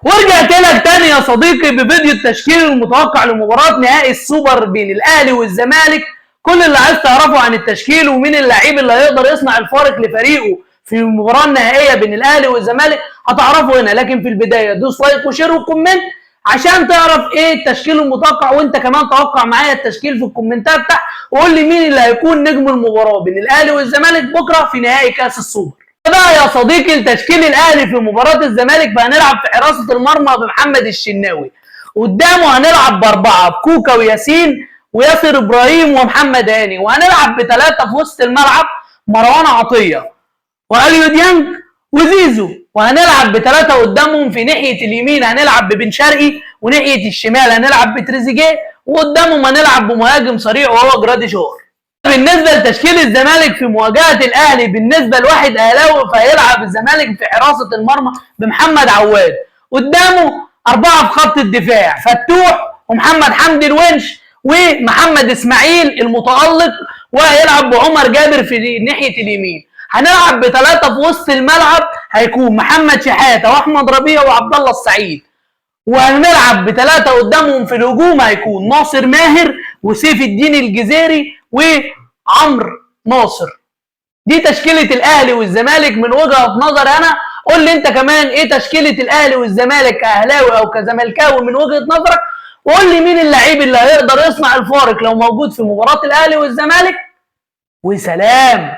ورجعت لك تاني يا صديقي بفيديو التشكيل المتوقع لمباراة نهائي السوبر بين الأهلي والزمالك. كل اللي عايز تعرفه عن التشكيل ومين اللعيب اللي هيقدر يصنع الفارق لفريقه في المباراة النهائية بين الأهلي والزمالك هتعرفه هنا. لكن في البداية دوس لايك وشير وكومنت عشان تعرف ايه التشكيل المتوقع، وانت كمان توقع معايا التشكيل في الكومنتات تحت، وقول لي مين اللي هيكون نجم المباراة بين الأهلي والزمالك بكرة في نهائي كأس السوبر. بقى يا صديقي التشكيل الاهلي في مباراه الزمالك، فهنلعب في حراسه المرمى بمحمد الشناوي، قدامه هنلعب باربعه بكوكا وياسين وياسر ابراهيم ومحمد هاني، وهنلعب بثلاثه في وسط الملعب مروان عطيه واليو ديانج وزيزو، وهنلعب بثلاثه قدامهم. في ناحيه اليمين هنلعب ببن شرقي، وناحيه الشمال هنلعب بتريزيجيه، وقدامهم هنلعب بمهاجم صريح وهو جراديشار. بالنسبه لتشكيل الزمالك في مواجهه الاهلي، بالنسبه لواحد اهلاوي فهيلعب الزمالك في حراسه المرمى بمحمد عواد، قدامه اربعه في خط الدفاع فتوح ومحمد حمدي الونش ومحمد اسماعيل المتالق، وهيلعب بعمر جابر في ناحيه اليمين. هنلعب بثلاثه في وسط الملعب، هيكون محمد شحاته واحمد ربيع وعبد الله السعيد، وهنلعب بثلاثه قدامهم في الهجوم، هيكون ناصر ماهر وسيف الدين الجزيري وعمرو ناصر. دي تشكيله الاهلي والزمالك من وجهه نظر انا. قول لي انت كمان ايه تشكيله الاهلي والزمالك كاهلاوي او كزملكاوي من وجهه نظرك، وقول لي مين اللعيب اللي هيقدر يصنع الفارق لو موجود في مباراه الاهلي والزمالك. وسلام.